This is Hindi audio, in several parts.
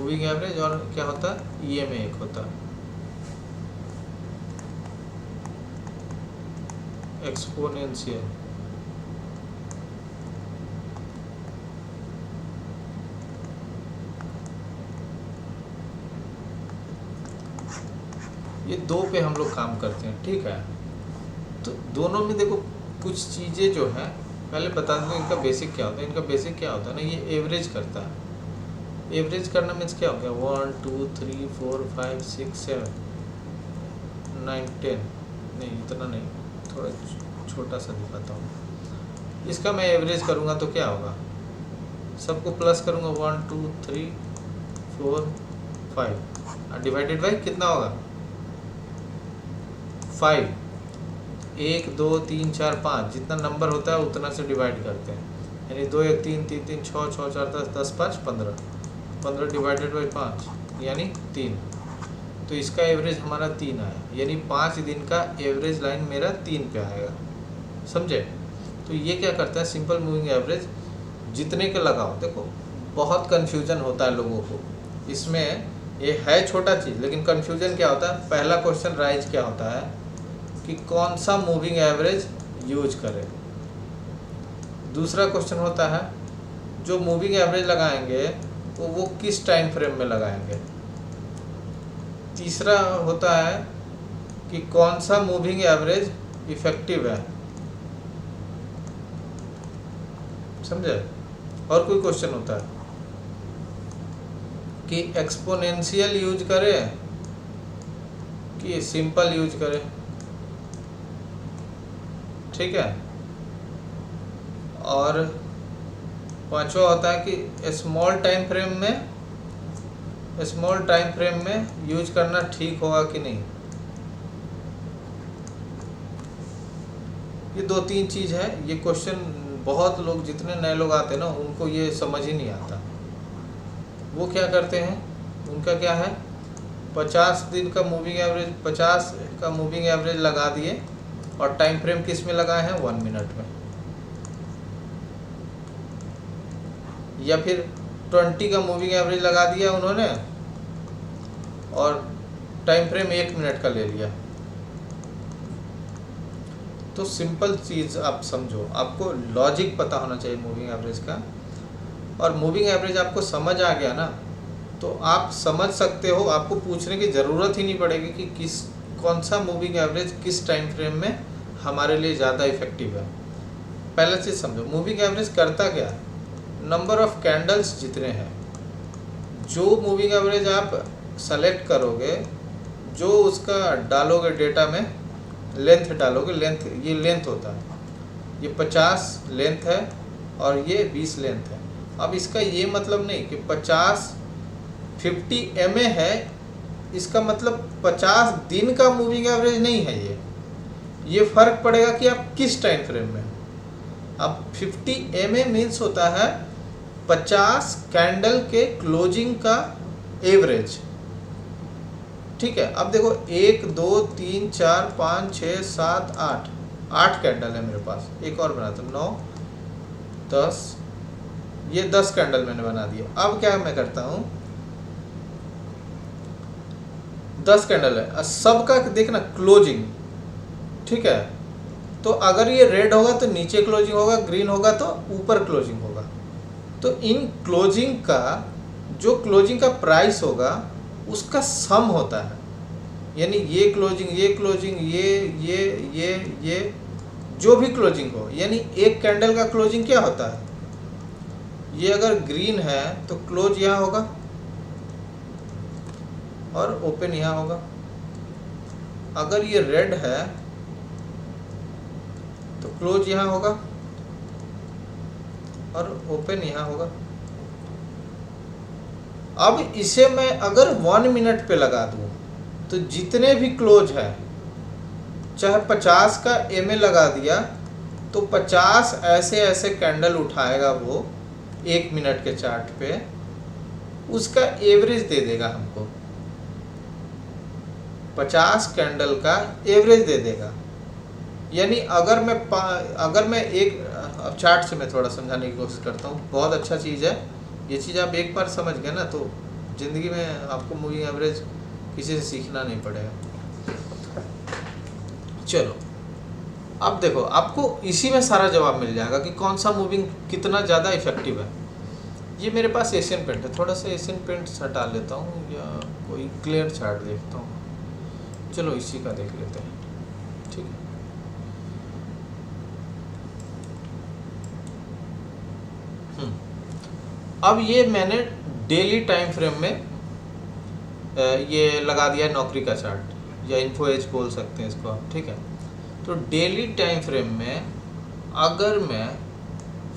मूविंग एवरेज और क्या होता है ईएमए एक होता है, एक्सपोनेंशियल। ये दो पे हम लोग काम करते हैं, ठीक है। तो दोनों में देखो कुछ चीज़ें जो हैं, पहले बता दूँ इनका बेसिक क्या होता है। इनका बेसिक क्या होता है ना, ये एवरेज करता है। एवरेज करना मीन्स क्या हो गया, 1 2 3 4 5 6 7 9 10, नहीं इतना नहीं, थोड़ा छोटा सा दिखाता हूँ। इसका मैं एवरेज करूँगा तो क्या होगा, सबको प्लस करूँगा 1 2 3 4 5 डिवाइडेड बाई कितना होगा 5, 1 2 3 4 5 जितना नंबर होता है उतना से डिवाइड करते हैं। यानी 2 1 3 3 3 6 6 4 10 10 5 15, 15 डिवाइडेड बाई 5 यानी 3। तो इसका एवरेज हमारा 3 आया, यानी 5 दिन का एवरेज लाइन मेरा 3 पे आएगा, समझे। तो ये क्या करता है, सिंपल मूविंग एवरेज जितने के लगाओ। देखो बहुत कन्फ्यूजन होता है लोगों को इसमें, ये है छोटा चीज़ लेकिन कन्फ्यूजन क्या होता है। पहला क्वेश्चन राइज क्या होता है कि कौन सा मूविंग एवरेज यूज करें। दूसरा क्वेश्चन होता है जो मूविंग एवरेज लगाएंगे वो किस टाइम फ्रेम में लगाएंगे। तीसरा होता है कि कौन सा मूविंग एवरेज इफेक्टिव है, समझे। और कोई क्वेश्चन होता है कि एक्सपोनेंशियल यूज करें कि सिंपल यूज करें, ठीक है। और पांचवा होता है कि स्मॉल टाइम फ्रेम में यूज करना ठीक होगा कि नहीं। ये 2-3 चीज़ है। ये क्वेश्चन बहुत लोग, जितने नए लोग आते हैं ना, उनको ये समझ ही नहीं आता। वो क्या करते हैं, उनका क्या है 50 दिन का मूविंग एवरेज, 50 का मूविंग एवरेज लगा दिए और टाइम फ्रेम किस में लगाए हैं 1 मिनट में, या फिर 20 का मूविंग एवरेज लगा दिया उन्होंने और टाइम फ्रेम 1 मिनट का ले लिया। तो सिंपल चीज़ आप समझो, आपको लॉजिक पता होना चाहिए मूविंग एवरेज का। और मूविंग एवरेज आपको समझ आ गया ना, तो आप समझ सकते हो, आपको पूछने की ज़रूरत ही नहीं पड़ेगी कि कौन सा मूविंग एवरेज किस टाइम फ्रेम में हमारे लिए ज़्यादा इफेक्टिव है। पहला चीज़ समझो, मूविंग एवरेज करता क्या है, नंबर ऑफ कैंडल्स जितने हैं, जो मूविंग एवरेज आप सेलेक्ट करोगे, जो उसका डालोगे डेटा में, लेंथ डालोगे, लेंथ ये लेंथ होता है, ये 50 लेंथ है और ये 20 लेंथ है। अब इसका ये मतलब नहीं कि 50 MA है, इसका मतलब 50 दिन का मूविंग एवरेज नहीं है। ये फ़र्क पड़ेगा कि आप किस टाइम फ्रेम में। अब 50 MA मीन्स होता है 50 कैंडल के क्लोजिंग का एवरेज, ठीक है। अब देखो 1 2 3 4 5 6 7 8 कैंडल है मेरे पास। एक और बनाता हूँ, 9 10, ये 10 कैंडल मैंने बना दिया। अब क्या मैं करता हूँ, 10 कैंडल है, सबका देखना क्लोजिंग, ठीक है। तो अगर ये रेड होगा तो नीचे क्लोजिंग होगा, ग्रीन होगा तो ऊपर क्लोजिंग होगा। तो इन क्लोजिंग का, जो क्लोजिंग का प्राइस होगा उसका सम होता है। यानी ये क्लोजिंग, ये क्लोजिंग, ये जो भी क्लोजिंग हो, यानी एक कैंडल का क्लोजिंग क्या होता है, ये अगर ग्रीन है तो क्लोज यहाँ होगा और ओपन यहाँ होगा। अगर ये रेड है तो क्लोज यहाँ होगा और ओपन यहाँ होगा। अब इसे मैं अगर 1 मिनट पे लगा दूं तो जितने भी क्लोज है, चाहे 50 का MA लगा दिया तो 50 ऐसे ऐसे कैंडल उठाएगा वो 1 मिनट के चार्ट पे, उसका एवरेज दे देगा हमको, 50 कैंडल का एवरेज दे देगा। यानी अगर मैं एक चार्ट से मैं थोड़ा समझाने की कोशिश करता हूँ, बहुत अच्छा चीज़ है ये चीज़। आप एक बार समझ गए ना तो ज़िंदगी में आपको मूविंग एवरेज किसी से सीखना नहीं पड़ेगा। चलो अब देखो, आपको इसी में सारा जवाब मिल जाएगा कि कौन सा मूविंग कितना ज़्यादा इफेक्टिव है। ये मेरे पास एशियन पेंट है, थोड़ा सा एशियन पेंट हटा लेता हूँ या कोई क्लियर चार्ट देखता हूँ। चलो इसी का देख लेते हैं, ठीक है। अब ये मैंने डेली टाइम फ्रेम में ये लगा दिया है नौकरी का चार्ट, या इन्फो एज बोल सकते हैं इसको आप, ठीक है। तो डेली टाइम फ्रेम में अगर मैं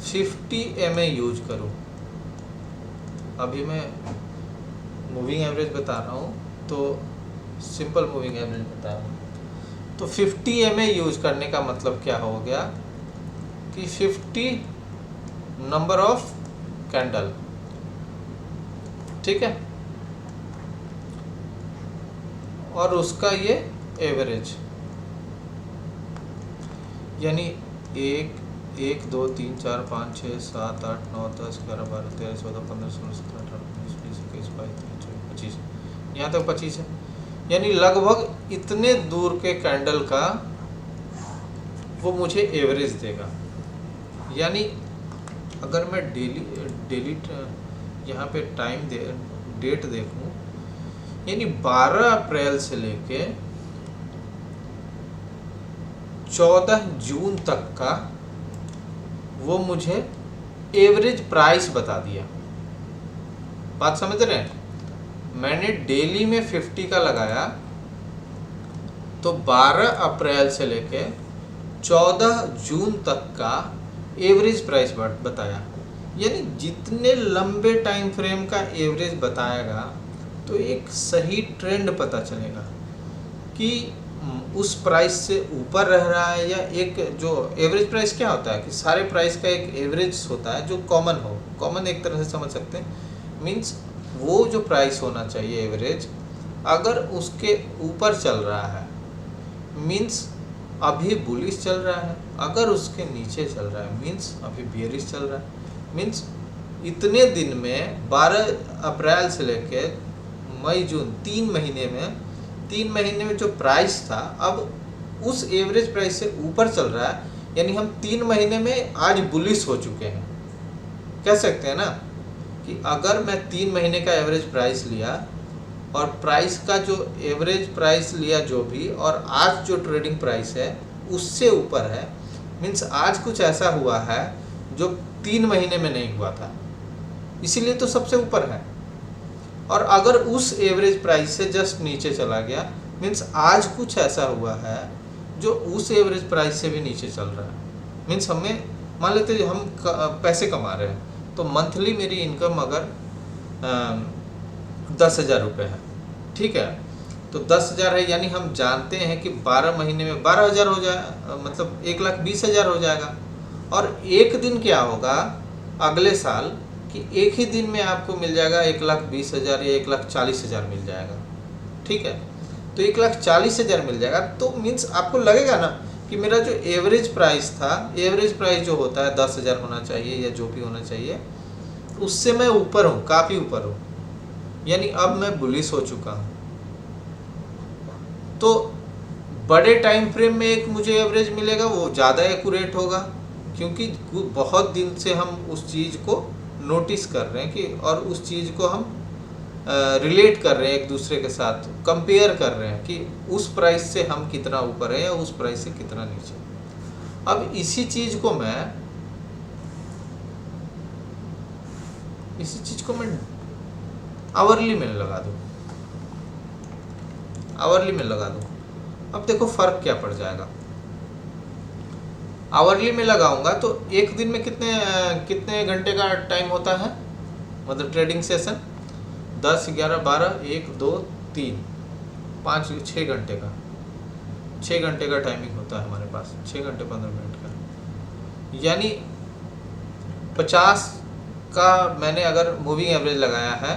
50 MA यूज करूं, अभी मैं मूविंग एवरेज बता रहा हूं, तो सिंपल मूविंग एवरेज बता रहा हूं, तो 50 MA यूज करने का मतलब क्या हो गया कि 50 नंबर ऑफ कैंडल, ठीक है, और उसका ये एवरेज, यानी 1 2 3 4 5 6 7 8 9 10 11 12 13 14 15 16 17 18 19 20 21 22 23 24 25, यहाँ तक 25 है। यानी लगभग इतने दूर के कैंडल का वो मुझे एवरेज देगा। यानी अगर मैं डेली यहाँ पे डेट देखूँ, यानी 12 अप्रैल से लेके 14 जून तक का वो मुझे एवरेज प्राइस बता दिया। बात समझ रहे हैं? मैंने डेली में 50 का लगाया, तो 12 अप्रैल से लेके 14 जून तक का एवरेज प्राइस बताया। यानी जितने लंबे टाइम फ्रेम का एवरेज बताएगा तो एक सही ट्रेंड पता चलेगा कि उस प्राइस से ऊपर रह रहा है, या एक जो एवरेज प्राइस क्या होता है कि सारे प्राइस का एक एवरेज होता है जो कॉमन हो। कॉमन एक तरह से समझ सकते हैं, मीन्स वो जो प्राइस होना चाहिए एवरेज, अगर उसके ऊपर चल रहा है मीन्स अभी बुलिश चल रहा है, अगर उसके नीचे चल रहा है मीन्स अभी बेयरिश चल रहा है। मीन्स इतने दिन में 12 अप्रैल से लेके मई जून 3 महीने में जो प्राइस था अब उस एवरेज प्राइस से ऊपर चल रहा है। यानी हम 3 महीने में आज बुलिश हो चुके हैं। कह सकते हैं ना कि अगर मैं 3 महीने का एवरेज प्राइस लिया और प्राइस का जो एवरेज प्राइस लिया जो भी, और आज जो ट्रेडिंग प्राइस है उससे ऊपर है, मीन्स आज कुछ ऐसा हुआ है जो 3 महीने में नहीं हुआ था, इसीलिए तो सबसे ऊपर है। और अगर उस एवरेज प्राइस से जस्ट नीचे चला गया मीन्स आज कुछ ऐसा हुआ है जो उस एवरेज प्राइस से भी नीचे चल रहा है। मीन्स हमें मान लेते हैं हम पैसे कमा रहे हैं, तो मंथली मेरी इनकम अगर 10,000 रुपये है, ठीक है, तो 10,000 है, यानी हम जानते हैं कि 12 महीने में 12,000 हो जाए, मतलब 1,20,000 हो जाएगा। और एक दिन क्या होगा अगले साल कि एक ही दिन में आपको मिल जाएगा 1,20,000 या 1,40,000 मिल जाएगा, ठीक है। तो 1,40,000 मिल जाएगा, तो मीन्स आपको लगेगा ना कि मेरा जो एवरेज प्राइस था, एवरेज प्राइस जो होता है 10,000 होना चाहिए या जो भी होना चाहिए, उससे मैं ऊपर हूँ, काफ़ी ऊपर हूँ। यानी अब मैं बुलिश हो चुका हूँ। तो बड़े टाइम फ्रेम में एक मुझे एवरेज मिलेगा, वो ज़्यादा एक्यूरेट होगा, क्योंकि बहुत दिन से हम उस चीज़ को नोटिस कर रहे हैं कि, और उस चीज़ को हम रिलेट कर रहे हैं एक दूसरे के साथ, कंपेयर कर रहे हैं कि उस प्राइस से हम कितना ऊपर है या उस प्राइस से कितना नीचे। अब इसी चीज़ को मैं आवरली में लगा दूँ। अब देखो फ़र्क क्या पड़ जाएगा। आवरली में लगाऊंगा तो एक दिन में कितने घंटे का टाइम होता है, मतलब ट्रेडिंग सेशन 10 11 12 1 2 3 5 6 घंटे का 6 घंटे का टाइमिंग होता है हमारे पास, 6 घंटे 15 मिनट का। यानी 50 का मैंने अगर मूविंग एवरेज लगाया है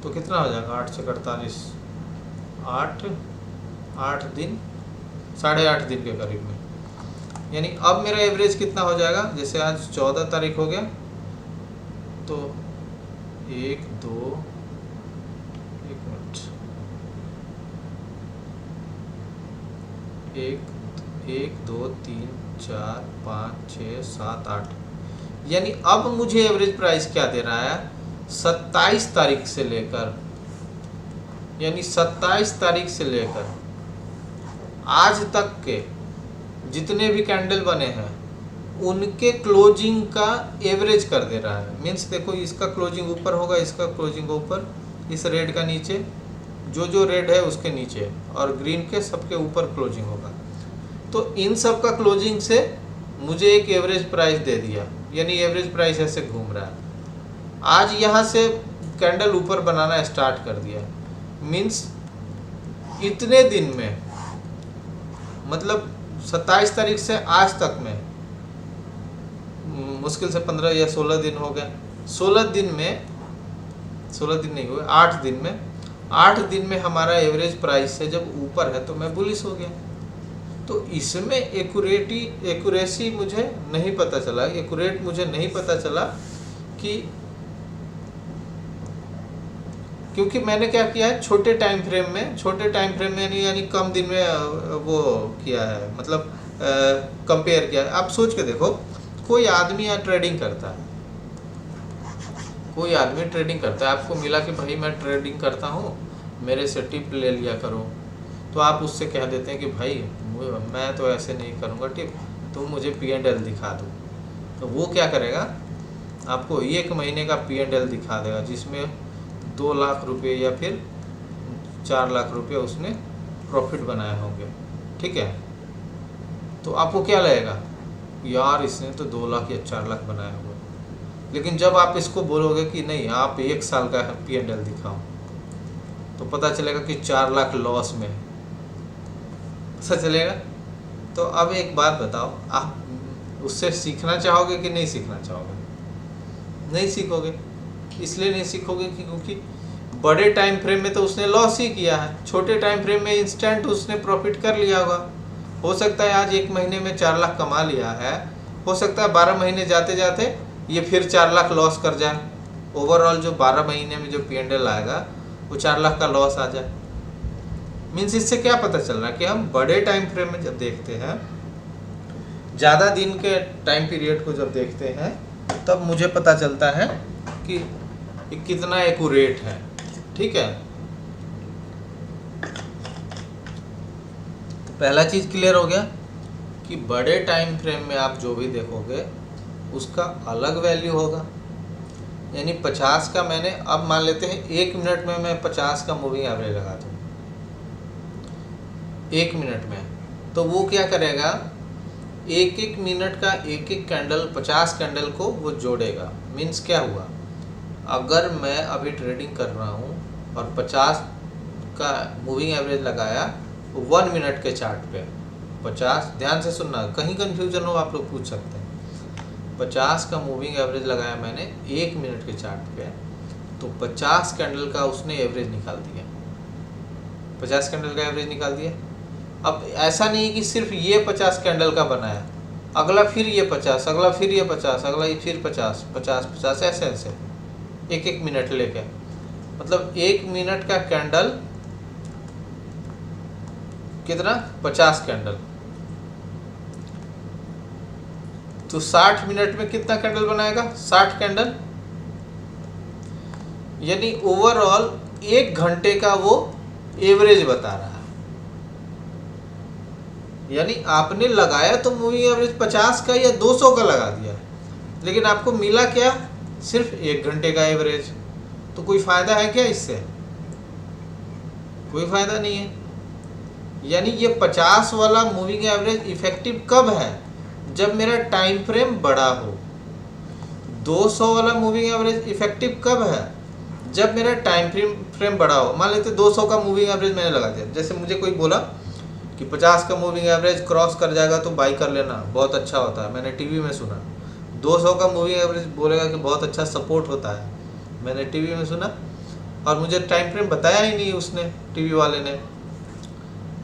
तो कितना हो जाएगा, 8 से 48 8 दिन 8.5 दिन के करीब में। यानी अब मेरा एवरेज कितना हो जाएगा, जैसे आज 14 तारीख हो गया, तो 1 2 एक 2 3 4 5 6 7 8, यानी अब मुझे एवरेज प्राइस क्या दे रहा है, 27 तारीख से लेकर, यानी 27 तारीख से लेकर आज तक के जितने भी कैंडल बने हैं उनके क्लोजिंग का एवरेज कर दे रहा है। मीन्स देखो, इसका क्लोजिंग ऊपर होगा, इसका क्लोजिंग ऊपर, इस रेड का नीचे, जो रेड है उसके नीचे, और ग्रीन के सबके ऊपर क्लोजिंग होगा। तो इन सब का क्लोजिंग से मुझे एक एवरेज प्राइस दे दिया, यानी एवरेज प्राइस ऐसे घूम रहा है। आज यहाँ से कैंडल ऊपर बनाना स्टार्ट कर दिया, मीन्स इतने दिन में, मतलब 27 तारीख से आज तक में मुश्किल से 15 या 16 दिन हो गया। 16 दिन नहीं हुए, 8 दिन में, 8 दिन में हमारा एवरेज प्राइस से जब ऊपर है तो मैं बुलिश हो गया। तो इसमें एक्यूरेसी मुझे नहीं पता चला, एक्यूरेट मुझे नहीं पता चला कि, क्योंकि मैंने क्या किया है, छोटे टाइम फ्रेम में यानी कम दिन में वो किया है, मतलब कंपेयर किया है। आप सोच के देखो, कोई आदमी यहाँ ट्रेडिंग करता है, आपको मिला कि भाई मैं ट्रेडिंग करता हूँ, मेरे से टिप ले लिया करो, तो आप उससे कह देते हैं कि भाई मैं तो ऐसे नहीं करूँगा टिप, तुम मुझे P&L दिखा दो। तो वो क्या करेगा, आपको 1 महीने का P&L दिखा देगा, जिसमें 2 लाख रुपये या फिर 4 लाख रुपये उसने प्रॉफिट बनाए होंगे, ठीक है। तो आपको क्या लगेगा, यार इसने तो 2 लाख या 4 लाख बनाए होंगे। लेकिन जब आप इसको बोलोगे कि नहीं, आप 1 साल का P&L दिखाओ, तो पता चलेगा कि 4 लाख लॉस में, पता चलेगा। तो अब एक बात बताओ, आप उससे सीखना चाहोगे कि नहीं सीखना चाहोगे? नहीं सीखोगे। इसलिए नहीं सीखोगे कि क्योंकि बड़े टाइम फ्रेम में तो उसने लॉस ही किया है, छोटे टाइम फ्रेम में इंस्टेंट उसने प्रॉफिट कर लिया होगा। हो सकता है आज 1 महीने में 4 लाख कमा लिया है, हो सकता है 12 महीने जाते जाते ये फिर 4 लाख लॉस कर जाए। ओवरऑल जो 12 महीने में जो P&L आएगा वो 4 लाख का लॉस आ जाए। मीन्स इससे क्या पता चल रहा है कि हम बड़े टाइम फ्रेम में जब देखते हैं, ज़्यादा दिन के टाइम पीरियड को जब देखते हैं, तब मुझे पता चलता है कि कितना एक्यूरेट है, ठीक है। तो पहला चीज़ क्लियर हो गया कि बड़े टाइम फ्रेम में आप जो भी देखोगे उसका अलग वैल्यू होगा। यानी 50 का मैंने, अब मान लेते हैं 1 मिनट में मैं 50 का मूविंग एवरेज लगा दूँ 1 मिनट में, तो वो क्या करेगा, 1 मिनट का 1 कैंडल, 50 कैंडल को वो जोड़ेगा। मीन्स क्या हुआ, अगर मैं अभी ट्रेडिंग कर रहा हूँ और 50 का मूविंग एवरेज लगाया 1 मिनट के चार्ट पे, 50, ध्यान से सुनना, कहीं कन्फ्यूजन हो आप लोग पूछ सकते हैं। 50 का मूविंग एवरेज लगाया मैंने 1 मिनट के चार्ट पे, तो 50 कैंडल का उसने एवरेज निकाल दिया, 50 कैंडल का एवरेज निकाल दिया। अब ऐसा नहीं कि सिर्फ ये 50 कैंडल का बनाया, अगला फिर ये 50, अगला फिर ये 50, अगला ये फिर 50, 50, 50, ऐसे ऐसे 1 मिनट लेके, मतलब 1 मिनट का कैंडल कितना, 50 कैंडल, तो 60 मिनट में कितना कैंडल बनाएगा, 60 कैंडल। यानी ओवरऑल 1 घंटे का वो एवरेज बता रहा है। यानी आपने लगाया तो मूविंग एवरेज 50 का या 200 का लगा दिया, लेकिन आपको मिला क्या, सिर्फ 1 घंटे का एवरेज। तो कोई फ़ायदा है क्या इससे? कोई फ़ायदा नहीं है। यानी ये 50 वाला मूविंग एवरेज इफेक्टिव कब है, जब मेरा टाइम फ्रेम बड़ा हो। 200 वाला मूविंग एवरेज इफेक्टिव कब है, जब मेरा टाइम फ्रेम बड़ा हो। मान लेते 200 का मूविंग एवरेज मैंने लगा दिया, जैसे मुझे कोई बोला कि 50 का मूविंग एवरेज क्रॉस कर जाएगा तो बाई कर लेना, बहुत अच्छा होता है, मैंने टीवी में सुना। 200 का मूविंग एवरेज बोलेगा कि बहुत अच्छा सपोर्ट होता है, मैंने टीवी में सुना, और मुझे टाइम फ्रेम बताया ही नहीं उसने, टीवी वाले ने।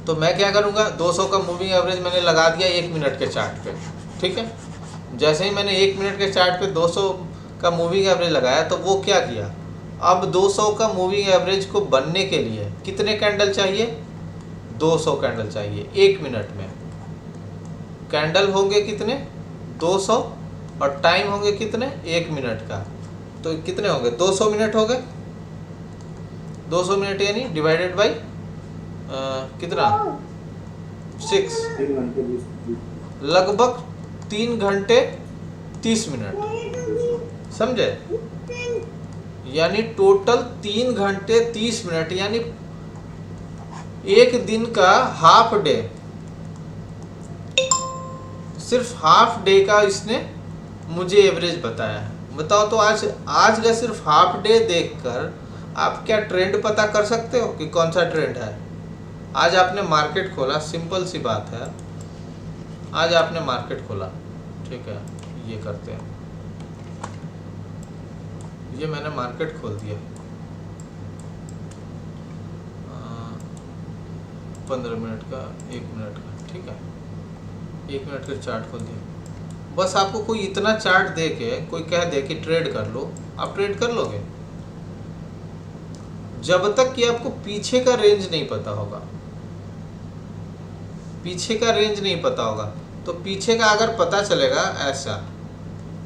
तो मैं क्या करूँगा, 200 का मूविंग एवरेज मैंने लगा दिया 1 मिनट के चार्ट पे, ठीक है। जैसे ही मैंने 1 मिनट के चार्ट पे 200 का मूविंग एवरेज लगाया, तो वो क्या किया, अब 200 का मूविंग एवरेज को बनने के लिए कितने कैंडल चाहिए, 200 कैंडल चाहिए 1 मिनट में। कैंडल होंगे कितने 200 और टाइम होंगे कितने 1 मिनट का, तो कितने होंगे 200 मिनट हो गए। 200 मिनट यानी डिवाइडेड बाई कितना 6, लगभग 3 घंटे 30 मिनट, समझे। यानी टोटल 3 घंटे 30 मिनट, यानी एक दिन का हाफ डे, सिर्फ हाफ डे का इसने मुझे एवरेज बताया है। बताओ तो आज का सिर्फ हाफ डे देखकर आप क्या ट्रेंड पता कर सकते हो कि कौन सा ट्रेंड है। आज आपने मार्केट खोला, सिंपल सी बात है, आज आपने मार्केट खोला, ठीक है, ये करते हैं, ये मैंने मार्केट खोल दिया 15 मिनट का, 1 मिनट का, ठीक है, 1 मिनट का चार्ट खोल दिया। बस आपको कोई इतना चार्ट दे के कोई कह दे कि ट्रेड कर लो, आप ट्रेड कर लोगे जब तक कि आपको पीछे का रेंज नहीं पता होगा। पीछे का रेंज नहीं पता होगा, तो पीछे का अगर पता चलेगा ऐसा,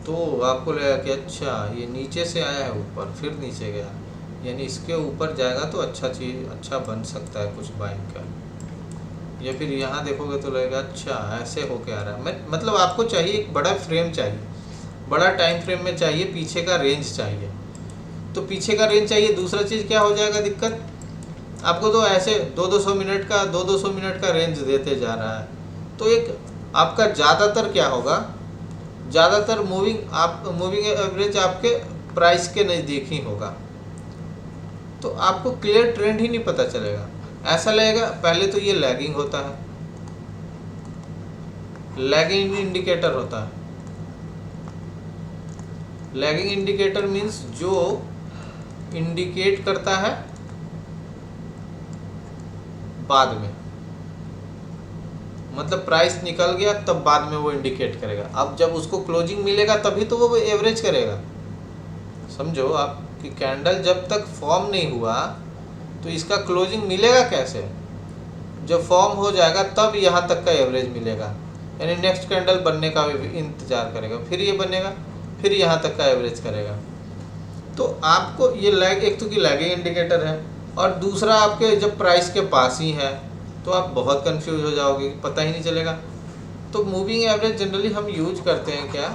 तो आपको लगेगा कि अच्छा ये नीचे से आया है ऊपर, फिर नीचे गया, यानी इसके ऊपर जाएगा तो अच्छा चीज़, अच्छा बन सकता है कुछ बाइक का। या फिर यहाँ देखोगे तो लगेगा अच्छा ऐसे होके आ रहा है। मतलब आपको चाहिए एक बड़ा फ्रेम चाहिए, बड़ा टाइम फ्रेम में चाहिए, पीछे का रेंज चाहिए। तो पीछे का रेंज चाहिए। दूसरा चीज़ क्या हो जाएगा दिक्कत, आपको तो ऐसे 200 मिनट का 200 मिनट का रेंज देते जा रहा है, तो एक आपका ज़्यादातर क्या होगा, ज़्यादातर मूविंग एवरेज आपके प्राइस के नज़दीक ही होगा, तो आपको क्लियर ट्रेंड ही नहीं पता चलेगा। ऐसा लगेगा पहले तो ये लैगिंग होता है, लैगिंग इंडिकेटर होता है। लैगिंग इंडिकेटर मीन्स जो इंडिकेट करता है बाद में, मतलब प्राइस निकल गया तब बाद में वो इंडिकेट करेगा। अब जब उसको क्लोजिंग मिलेगा तभी तो वो एवरेज करेगा। समझो आप कि कैंडल जब तक फॉर्म नहीं हुआ तो इसका क्लोजिंग मिलेगा कैसे, जब फॉर्म हो जाएगा तब यहाँ तक का एवरेज मिलेगा, यानी नेक्स्ट कैंडल बनने का भी इंतजार करेगा, फिर ये बनेगा, फिर यहाँ तक का एवरेज करेगा। तो आपको ये लैग, एक तो कि लैगिंग इंडिकेटर है, और दूसरा आपके जब प्राइस के पास ही है तो आप बहुत कंफ्यूज हो जाओगे, पता ही नहीं चलेगा। तो मूविंग एवरेज जनरली हम यूज करते हैं क्या,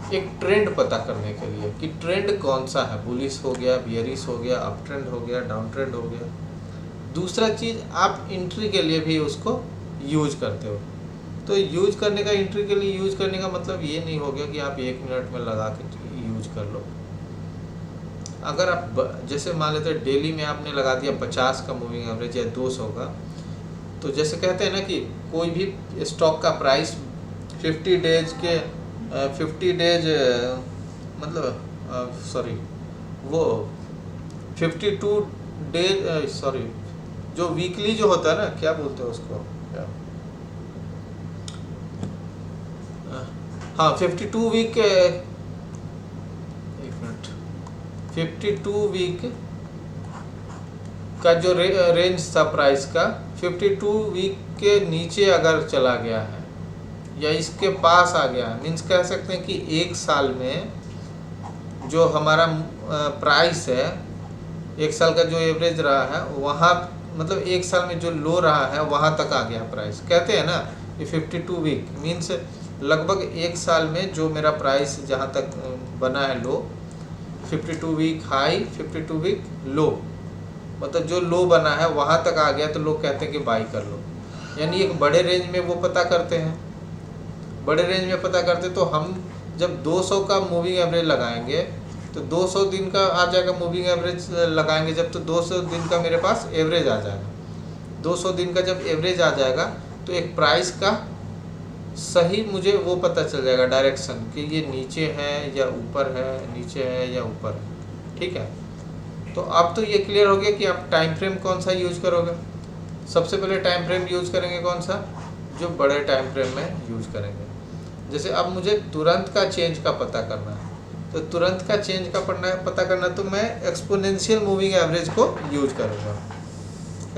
एक ट्रेंड पता करने के लिए कि ट्रेंड कौन सा है, बुलिश हो गया, बियरिश हो गया, अप ट्रेंड हो गया, डाउन ट्रेंड हो गया। दूसरा चीज़ आप एंट्री के लिए भी उसको यूज करते हो। तो यूज करने का, एंट्री के लिए यूज करने का मतलब ये नहीं हो गया कि आप 1 मिनट में लगा के यूज कर लो। अगर आप जैसे मान लेते हैं डेली में आपने लगा दिया 50 का मूविंग एवरेज या 200 का, तो जैसे कहते हैं ना कि कोई भी स्टॉक का प्राइस 50 डेज के 50 डेज मतलब सॉरी वो 52 डेज सॉरी जो वीकली जो होता है ना, क्या बोलते हैं उसको, क्या, हाँ 52 वीक, 52 वीक का जो रेंज था प्राइस का, 52 वीक के नीचे अगर चला गया है या इसके पास आ गया, मीन्स कह सकते हैं कि 1 साल में जो हमारा प्राइस है, 1 साल का जो एवरेज रहा है वहाँ, मतलब 1 साल में जो लो रहा है वहाँ तक आ गया प्राइस। कहते हैं ना कि 52 वीक मीन्स लगभग 1 साल में जो मेरा प्राइस जहाँ तक बना है लो, 52 वीक हाई 52 वीक लो, मतलब जो लो बना है वहाँ तक आ गया तो लोग कहते हैं कि बाई कर लो। यानी एक बड़े रेंज में वो पता करते हैं, बड़े रेंज में पता करते, तो हम जब 200 का मूविंग एवरेज लगाएंगे तो 200 दिन का आ जाएगा मूविंग एवरेज लगाएंगे जब, तो 200 दिन का मेरे पास एवरेज आ जाएगा। 200 दिन का जब एवरेज आ जाएगा तो एक प्राइस का सही मुझे वो पता चल जाएगा डायरेक्शन कि ये नीचे है या ऊपर है, नीचे है या ऊपर है, ठीक है। तो अब तो ये क्लियर हो गया कि आप टाइम फ्रेम कौन सा यूज करोगे। सबसे पहले टाइम फ्रेम यूज करेंगे कौन सा, जो बड़े टाइम फ्रेम में यूज करेंगे। जैसे अब मुझे तुरंत का चेंज का पता करना है, तो तुरंत का चेंज का पता करना, तो मैं एक्सपोनेंशियल मूविंग एवरेज को यूज करूँगा।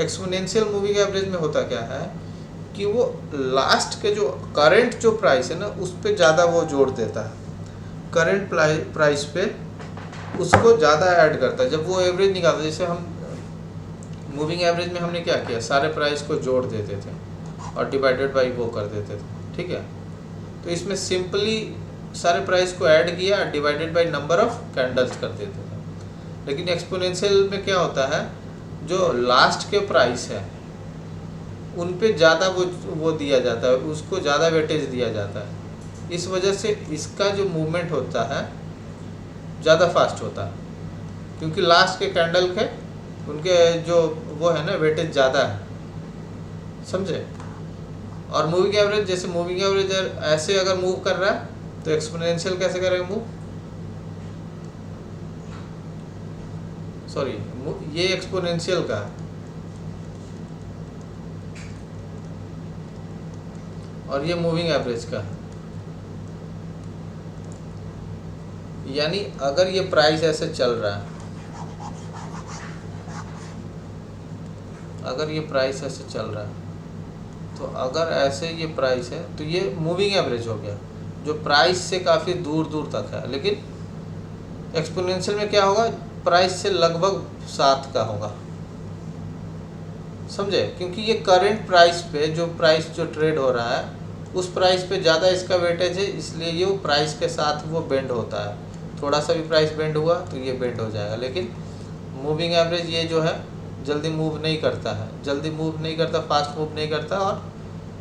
एक्सपोनेंशियल मूविंग एवरेज में होता क्या है कि वो लास्ट के जो करंट जो प्राइस है ना उस पर ज़्यादा वो जोड़ देता है, करंट प्राइस पे उसको ज़्यादा ऐड करता है। जब वो एवरेज निकालता है, जैसे हम मूविंग एवरेज में हमने क्या किया, सारे प्राइस को जोड़ देते थे और डिवाइडेड बाई वो कर देते थे, ठीक है। तो इसमें सिंपली सारे प्राइस को ऐड किया, divided by number of candles कर देते थे। लेकिन एक्सपोनेंशियल में क्या होता है, जो लास्ट के प्राइस है उन पे ज़्यादा वो दिया जाता है, उसको ज़्यादा वेटेज दिया जाता है। इस वजह से इसका जो मूवमेंट होता है ज़्यादा फास्ट होता है, क्योंकि लास्ट के कैंडल के उनके जो वो है ना वेटेज ज़्यादा है, समझे। और मूविंग एवरेज, जैसे मूविंग एवरेज ऐसे अगर मूव कर रहा है तो एक्सपोनेंशियल कैसे करेगा मूव, सॉरी ये एक्सपोनेंशियल का, और ये मूविंग एवरेज का। यानी अगर ये प्राइस ऐसे चल रहा है, अगर ये प्राइस ऐसे चल रहा है, तो अगर ऐसे ये प्राइस है तो ये मूविंग एवरेज हो गया, जो प्राइस से काफ़ी दूर दूर तक है। लेकिन एक्सपोनेंशियल में क्या होगा, प्राइस से लगभग साथ का होगा, समझे। क्योंकि ये करंट प्राइस पे जो प्राइस जो ट्रेड हो रहा है उस प्राइस पे ज़्यादा इसका वेटेज है, इसलिए ये प्राइस के साथ वो बेंड होता है। थोड़ा सा भी प्राइस बेंड हुआ तो ये बेंड हो जाएगा। लेकिन मूविंग एवरेज ये जो है जल्दी मूव नहीं करता है, जल्दी मूव नहीं करता, फास्ट मूव नहीं करता, और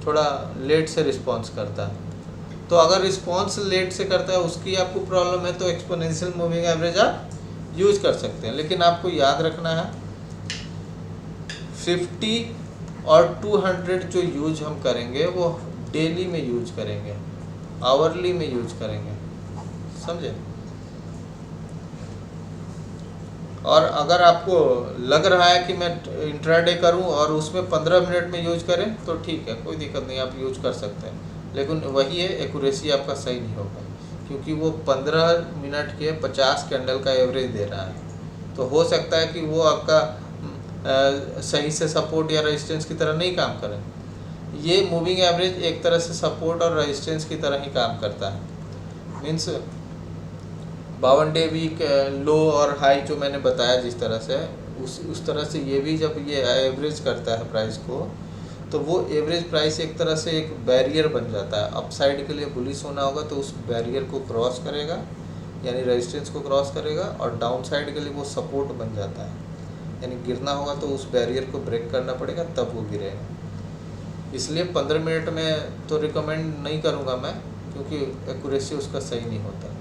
थोड़ा लेट से रिस्पॉन्स करता है। तो अगर रिस्पॉन्स लेट से करता है, उसकी आपको प्रॉब्लम है, तो एक्सपोनेंशियल मूविंग एवरेज आप यूज कर सकते हैं। लेकिन आपको याद रखना है 50 और 200 जो यूज हम करेंगे वो डेली में यूज करेंगे, आवरली में यूज करेंगे, समझे। और अगर आपको लग रहा है कि मैं इंट्राडे करूं और उसमें 15 मिनट में यूज करें तो ठीक है, कोई दिक्कत नहीं, आप यूज कर सकते हैं। लेकिन वही है, एक्यूरेसी आपका सही नहीं होगा, क्योंकि वो 15 मिनट के 50 कैंडल का एवरेज दे रहा है। तो हो सकता है कि वो आपका सही से सपोर्ट या रेजिस्टेंस की तरह नहीं काम करे। ये मूविंग एवरेज एक तरह से सपोर्ट और रेजिस्टेंस की तरह ही काम करता है। मीन्स 52 डे वीक लो और हाई जो मैंने बताया जिस तरह से, उस तरह से ये भी जब ये एवरेज करता है प्राइस को, तो वो एवरेज प्राइस एक तरह से एक बैरियर बन जाता है। अप साइड के लिए बुलिश होना होगा तो उस बैरियर को क्रॉस करेगा, यानी रेजिस्टेंस को क्रॉस करेगा, और डाउन साइड के लिए वो सपोर्ट बन जाता है, यानी गिरना होगा तो उस बैरियर को ब्रेक करना पड़ेगा तब वो गिरेगा। इसलिए 15 मिनट में तो रिकमेंड नहीं करूँगा मैं, क्योंकि एक्यूरेसी उसका सही नहीं होता।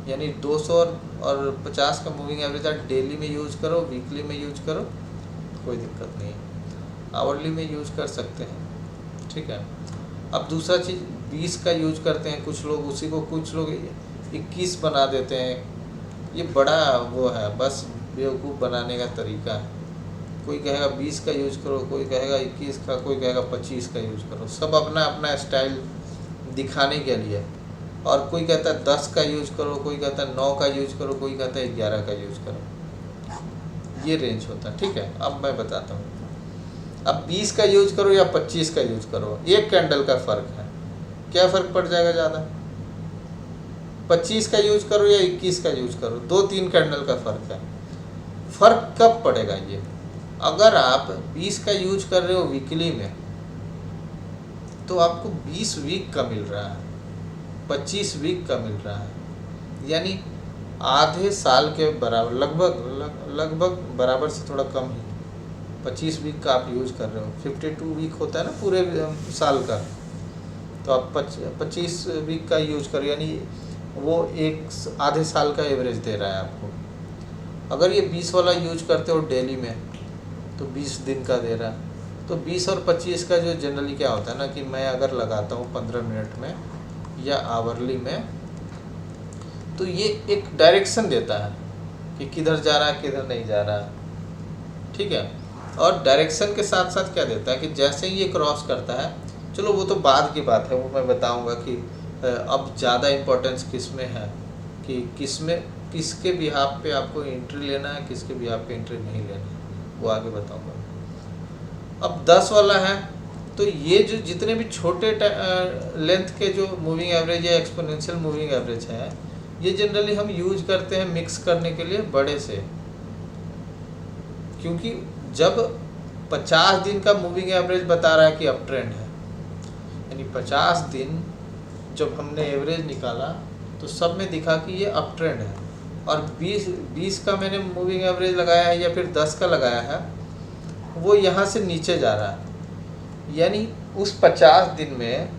यानी 200 और 50 का मूविंग एवरेज आप डेली में यूज़ करो, वीकली में यूज करो, कोई दिक्कत नहीं है, आवरली में यूज़ कर सकते हैं, ठीक है। अब दूसरा चीज़ 20 का यूज करते हैं कुछ लोग, उसी को कुछ लोग 21 बना देते हैं। ये बड़ा वो है, बस बेवकूफ़ बनाने का तरीका है। कोई कहेगा 20 का यूज करो, कोई कहेगा 21 का, कोई कहेगा 25 का यूज करो, सब अपना अपना स्टाइल दिखाने के लिए। और कोई कहता है 10 का यूज करो, कोई कहता है 9 का यूज करो, कोई कहता है 11 का यूज करो, ये रेंज होता है, ठीक है। अब मैं बताता हूँ, अब 20 का यूज करो या 25 का यूज करो, एक कैंडल का फ़र्क है, क्या फ़र्क पड़ जाएगा ज़्यादा। 25 का यूज करो या 21 का यूज करो, 2-3 कैंडल का फ़र्क है। फ़र्क कब पड़ेगा ये, अगर आप 20 का यूज कर रहे हो वीकली में तो आपको 20 वीक का मिल रहा है, 25 वीक का मिल रहा है, यानी आधे साल के बराबर, लगभग बराबर से थोड़ा कम ही 25 वीक का आप यूज कर रहे हो। 52 वीक होता है ना पूरे साल का, तो आप 25 वीक का यूज करो, यानी वो एक आधे साल का एवरेज दे रहा है आपको। अगर ये 20 वाला यूज करते हो डेली में तो 20 दिन का दे रहा है। तो 20 और 25 का जो जनरली क्या होता है ना, कि मैं अगर लगाता हूँ 15 मिनट में या आवरली में, तो ये एक डायरेक्शन देता है कि किधर जा रहा है किधर नहीं जा रहा है, ठीक है। और डायरेक्शन के साथ साथ क्या देता है कि जैसे ही ये क्रॉस करता है, चलो वो तो बाद की बात है, वो मैं बताऊंगा कि अब ज़्यादा इम्पोर्टेंस किस में है, कि किसके बिहाफ पे आपको एंट्री लेना है, किसके बिहाफ पे एंट्री नहीं लेना है, वो आगे बताऊंगा। अब 10 वाला है, तो ये जो जितने भी छोटे लेंथ के जो मूविंग एवरेज या एक्सपोनेंशियल मूविंग एवरेज है, ये जनरली हम यूज करते हैं मिक्स करने के लिए बड़े से, क्योंकि जब 50 दिन का मूविंग एवरेज बता रहा है कि अप ट्रेंड है, यानी 50 दिन जब हमने एवरेज निकाला तो सब में दिखा कि ये अप ट्रेंड है, और 20 का मैंने मूविंग एवरेज लगाया है या फिर 10 का लगाया है, वो यहाँ से नीचे जा रहा है। यानी उस 50 दिन में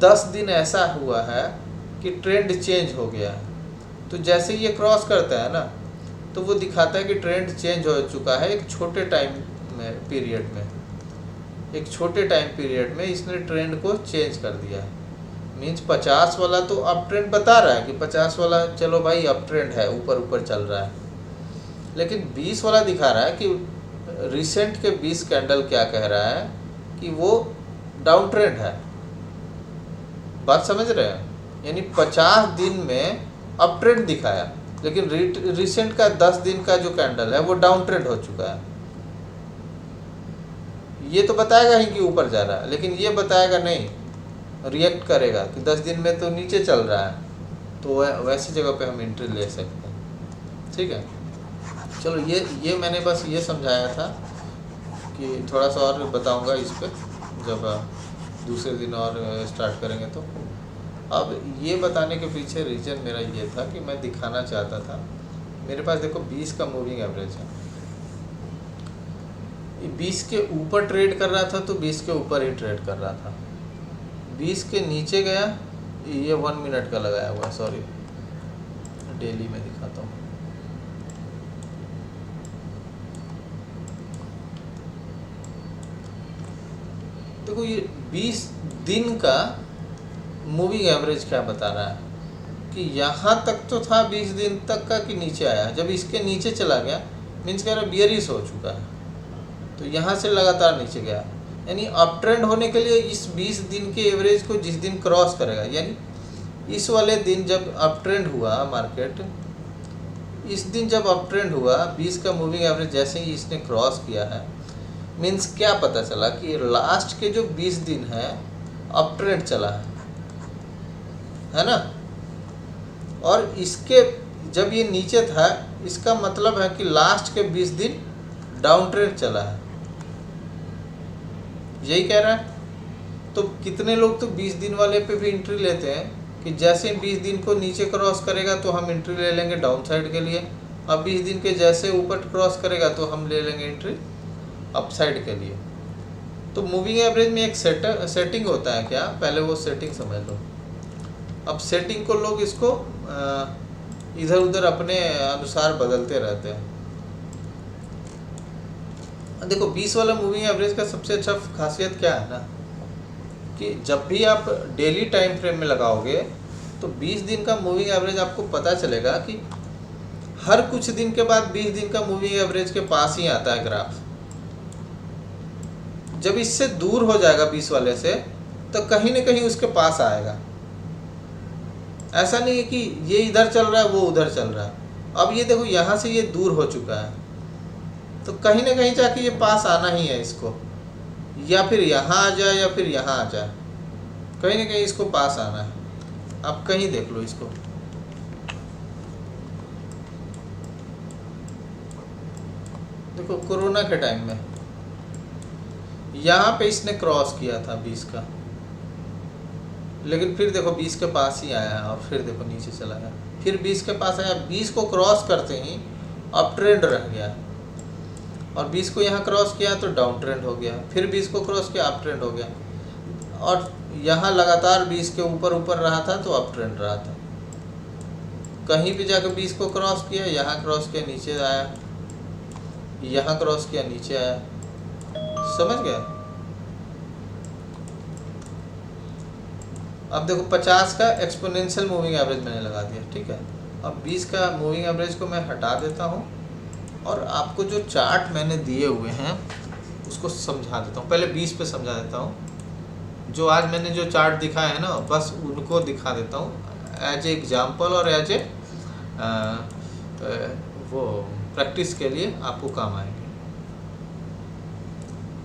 10 दिन ऐसा हुआ है कि ट्रेंड चेंज हो गया है। तो जैसे ये क्रॉस करता है ना, तो वो दिखाता है कि ट्रेंड चेंज हो चुका है एक छोटे टाइम पीरियड में, एक छोटे टाइम पीरियड में इसने ट्रेंड को चेंज कर दिया है। मीन्स 50 वाला तो अप ट्रेंड बता रहा है कि 50 वाला चलो भाई अप ट्रेंड है, ऊपर ऊपर चल रहा है, लेकिन 20 वाला दिखा रहा है कि रिसेंट के 20 कैंडल क्या कह रहा है कि वो डाउन ट्रेंड है। बात समझ रहे हैं? यानी 50 दिन में अप ट्रेंड दिखाया, लेकिन रिसेंट का 10 दिन का जो कैंडल है वो डाउन ट्रेंड हो चुका है। ये तो बताएगा ही कि ऊपर जा रहा है, लेकिन ये बताएगा नहीं, रिएक्ट करेगा कि 10 दिन में तो नीचे चल रहा है, तो वैसी जगह पे हम एंट्री ले सकते हैं। ठीक है, चलो ये मैंने बस ये समझाया था कि थोड़ा सा और बताऊंगा इस पर जब दूसरे दिन और स्टार्ट करेंगे। तो अब ये बताने के पीछे रीज़न मेरा ये था कि मैं दिखाना चाहता था, मेरे पास देखो 20 का मूविंग एवरेज है, 20 के ऊपर ट्रेड कर रहा था तो 20 के ऊपर ही ट्रेड कर रहा था, 20 के नीचे गया, ये 1 मिनट का लगाया हुआ है, सॉरी डेली में दिखाता हूँ। देखो ये 20 दिन का मूविंग एवरेज क्या बता रहा है कि यहाँ तक तो था 20 दिन तक का कि नीचे आया, जब इसके नीचे चला गया मीन्स कह रहा बियरिश हो चुका है, तो यहाँ से लगातार नीचे गया, यानी अप ट्रेंड होने के लिए इस 20 दिन के एवरेज को जिस दिन क्रॉस करेगा, यानी इस वाले दिन जब अप ट्रेंड हुआ मार्केट, इस दिन जब अप ट्रेंड हुआ 20 का मूविंग एवरेज जैसे ही इसने क्रॉस किया है, मीन्स क्या पता चला कि लास्ट के जो 20 दिन है अप ट्रेंड चला है ना, और इसके जब ये नीचे था इसका मतलब है कि लास्ट के 20 दिन डाउन ट्रेंड चला है, यही कह रहा है। तो कितने लोग तो 20 दिन वाले पे भी एंट्री लेते हैं कि जैसे 20 दिन को नीचे क्रॉस करेगा तो हम एंट्री ले लेंगे डाउन साइड के लिए, अब 20 दिन के जैसे ऊपर क्रॉस करेगा तो हम ले लेंगे एंट्री अप साइड के लिए। तो मूविंग एवरेज में एक सेटिंग होता है क्या, पहले वो सेटिंग समझ लो। अब सेटिंग को लोग इसको इधर उधर अपने अनुसार बदलते रहते हैं। देखो 20 वाला मूविंग एवरेज का सबसे अच्छा खासियत क्या है ना, कि जब भी आप डेली टाइम फ्रेम में लगाओगे तो 20 दिन का मूविंग एवरेज आपको पता चलेगा कि हर कुछ दिन के बाद 20 दिन का मूविंग एवरेज के पास ही आता है ग्राफ। जब इससे दूर हो जाएगा 20 वाले से तो कहीं ना कहीं उसके पास आएगा। ऐसा नहीं है कि ये इधर चल रहा है वो उधर चल रहा है। अब ये देखो यहाँ से ये दूर हो चुका है तो कहीं ना कहीं जाके ये पास आना ही है इसको, या फिर यहाँ आ जाए या फिर यहाँ आ जाए, कहीं ना कहीं इसको पास आना है। आप कहीं देख लो इसको, देखो कोरोना के टाइम में यहाँ पे इसने क्रॉस किया था 20 का, लेकिन फिर देखो 20 के पास ही आया और फिर देखो नीचे चला गया, फिर 20 के पास आया, 20 को क्रॉस करते ही अप ट्रेंड रह गया, और 20 को यहाँ क्रॉस किया तो डाउन ट्रेंड हो गया, फिर 20 को क्रॉस किया अप ट्रेंड हो गया, और यहाँ लगातार 20 के ऊपर ऊपर रहा था तो अप ट्रेंड रहा था। कहीं भी जाकर 20 को क्रॉस किया, यहाँ क्रॉस किया नीचे आया, यहाँ क्रॉस किया नीचे आया, समझ गया। अब देखो 50 का एक्सपोनेंशियल मूविंग एवरेज मैंने लगा दिया, ठीक है। अब 20 का मूविंग एवरेज को मैं हटा देता हूँ और आपको जो चार्ट मैंने दिए हुए हैं उसको समझा देता हूँ। पहले 20 पे समझा देता हूँ, जो आज मैंने जो चार्ट दिखाए हैं ना बस उनको दिखा देता हूँ एज ए एग्जाम्पल और एज ए वो प्रैक्टिस के लिए आपको काम आएंगे।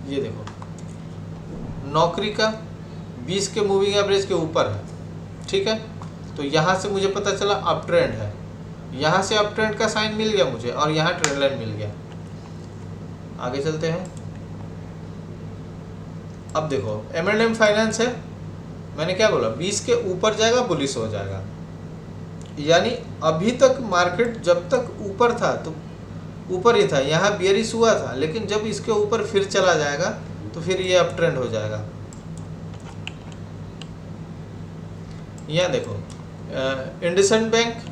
ये देखो नौकरी का 20 के मूविंग एवरेज के ऊपर है, ठीक है। तो यहाँ से मुझे पता चला अप ट्रेंड है, यहाँ से अप ट्रेंड का साइन मिल गया मुझे और यहाँ ट्रेंड लाइन मिल गया। आगे चलते हैं। अब देखो M&M फाइनेंस है, मैंने क्या बोला 20 के ऊपर जाएगा बुलिश हो जाएगा, यानी अभी तक मार्केट जब तक ऊपर था तो ऊपर ही था, यहाँ बियरिश हुआ था, लेकिन जब इसके ऊपर फिर चला जाएगा तो फिर ये अप ट्रेंड हो जाएगा। यहाँ देखो इंडसइंड बैंक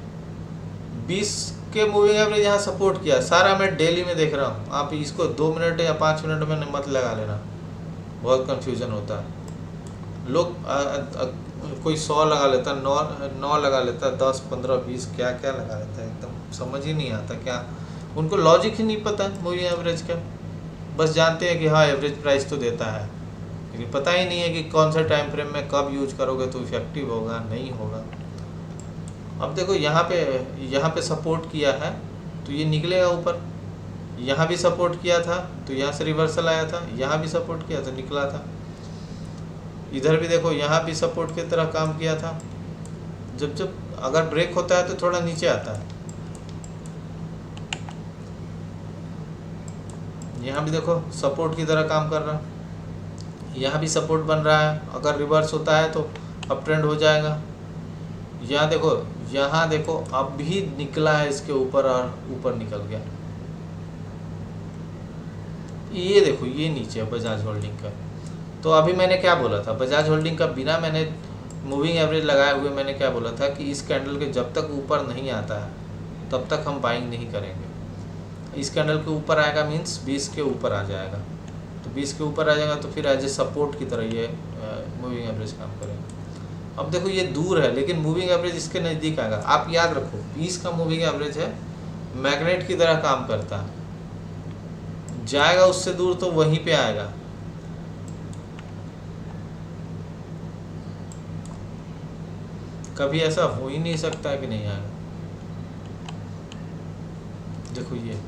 20 के मूविंग एवरेज यहाँ सपोर्ट किया, सारा मैं डेली में देख रहा हूँ। आप इसको 2 मिनट या 5 मिनट में मत लगा लेना, बहुत कंफ्यूजन होता है। लोग कोई 100 लगा लेता, 9 लगा लेता, 10 15 20 क्या क्या लगा लेता है, एकदम समझ ही नहीं आता। क्या उनको लॉजिक ही नहीं पता मूविंग एवरेज का, बस जानते हैं कि हाँ एवरेज प्राइस तो देता है, लेकिन पता ही नहीं है कि कौन सा टाइम फ्रेम में कब यूज करोगे तो इफेक्टिव होगा नहीं होगा। अब देखो यहाँ पे सपोर्ट किया है तो ये निकलेगा ऊपर, यहाँ भी सपोर्ट किया था तो यहाँ से रिवर्सल आया था, यहाँ भी सपोर्ट किया तो निकला था, इधर भी देखो यहाँ भी सपोर्ट की तरह काम किया था। जब अगर ब्रेक होता है तो थोड़ा नीचे आता है, यहाँ भी देखो सपोर्ट की तरह काम कर रहा है, यहाँ भी सपोर्ट बन रहा है, अगर रिवर्स होता है तो अप ट्रेंड हो जाएगा। यहाँ देखो अब भी निकला है इसके ऊपर और ऊपर निकल गया। ये देखो ये नीचे है बजाज होल्डिंग का। तो अभी मैंने क्या बोला था, बजाज होल्डिंग का बिना मैंने मूविंग एवरेज लगाए हुए मैंने क्या बोला था कि इस कैंडल के जब तक ऊपर नहीं आता है तब तक हम बाइंग नहीं करेंगे। इस कैंडल के ऊपर आएगा मीन्स 20 के ऊपर आ जाएगा, तो 20 के ऊपर आ जाएगा तो फिर एज ए सपोर्ट की तरह ये मूविंग एवरेज काम करेगा। अब देखो ये दूर है लेकिन मूविंग एवरेज इसके नज़दीक आएगा। आप याद रखो 20 का मूविंग एवरेज है, मैग्नेट की तरह काम करता है, जाएगा उससे दूर तो वहीं पे आएगा। कभी ऐसा हो ही नहीं सकता है कि नहीं आएगा। देखो ये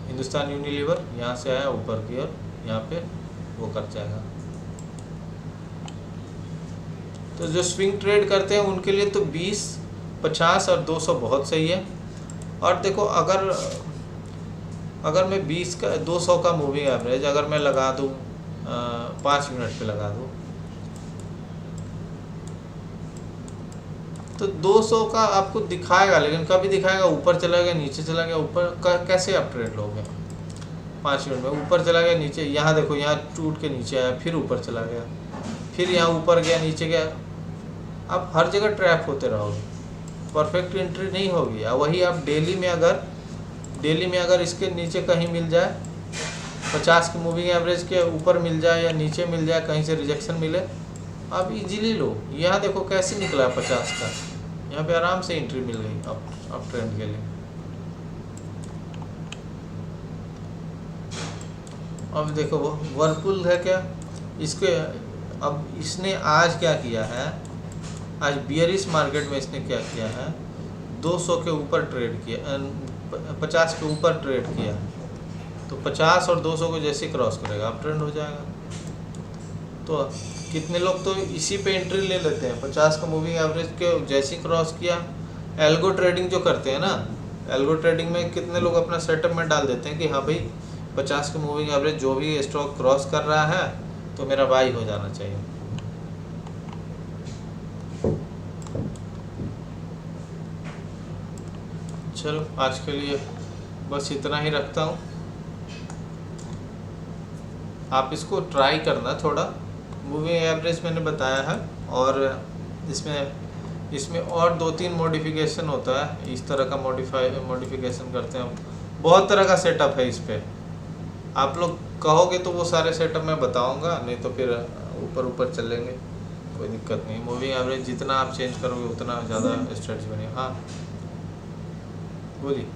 हिंदुस्तान यूनिलीवर यहाँ से आया ऊपर की ओर, यहाँ पे वो कर जाएगा। तो जो स्विंग ट्रेड करते हैं उनके लिए तो 20, 50 और 200 बहुत सही है। और देखो अगर मैं 20 का 200 का मूविंग एवरेज अगर मैं लगा दूँ 5 मिनट पे लगा दूँ तो 200 का आपको दिखाएगा, लेकिन कभी दिखाएगा ऊपर चला गया नीचे चला गया, ऊपर कैसे आप ट्रेड लोगे। 5 मिनट में ऊपर चला गया नीचे, यहाँ देखो यहाँ टूट के नीचे आया, फिर ऊपर चला गया, फिर यहाँ ऊपर गया नीचे गया। आप हर जगह ट्रैप होते रहोगे, परफेक्ट एंट्री नहीं होगी। और वही आप डेली में अगर इसके नीचे कहीं मिल जाए, 50 के मूविंग एवरेज के ऊपर मिल जाए या नीचे मिल जाए, कहीं से रिजेक्शन मिले, आप इजीली लो। यहाँ देखो कैसे निकला 50 का, यहाँ पे आराम से एंट्री मिल गई अप ट्रेंड के लिए। अब देखो वो वर्लपूल है क्या, इसके अब इसने आज क्या किया है, आज बियरिश मार्केट में इसने क्या किया है, 200 के ऊपर ट्रेड किया, 50 के ऊपर ट्रेड किया, तो 50 और 200 को जैसे क्रॉस करेगा अप ट्रेंड हो जाएगा। तो कितने लोग तो इसी पे एंट्री ले लेते हैं, 50 का मूविंग एवरेज के जैसे क्रॉस किया। एल्गो ट्रेडिंग जो करते हैं ना, एल्गो ट्रेडिंग में कितने लोग अपना सेटअप में डाल देते हैं कि हाँ भाई 50 का मूविंग एवरेज जो भी स्टॉक क्रॉस कर रहा है तो मेरा बाई हो जाना चाहिए। चलो आज के लिए बस इतना ही रखता हूँ। आप इसको ट्राई करना थोड़ा, मूविंग एवरेज मैंने बताया है, और इसमें और 2-3 मॉडिफिकेशन होता है, इस तरह का मॉडिफिकेशन करते हैं। बहुत तरह का सेटअप है इस पर, आप लोग कहोगे तो वो सारे सेटअप मैं बताऊंगा, नहीं तो फिर ऊपर चलेंगे, कोई दिक्कत नहीं। मूविंग एवरेज जितना आप चेंज करोगे उतना ज़्यादा स्ट्रेटजी बनेगा। हाँ बोलिए।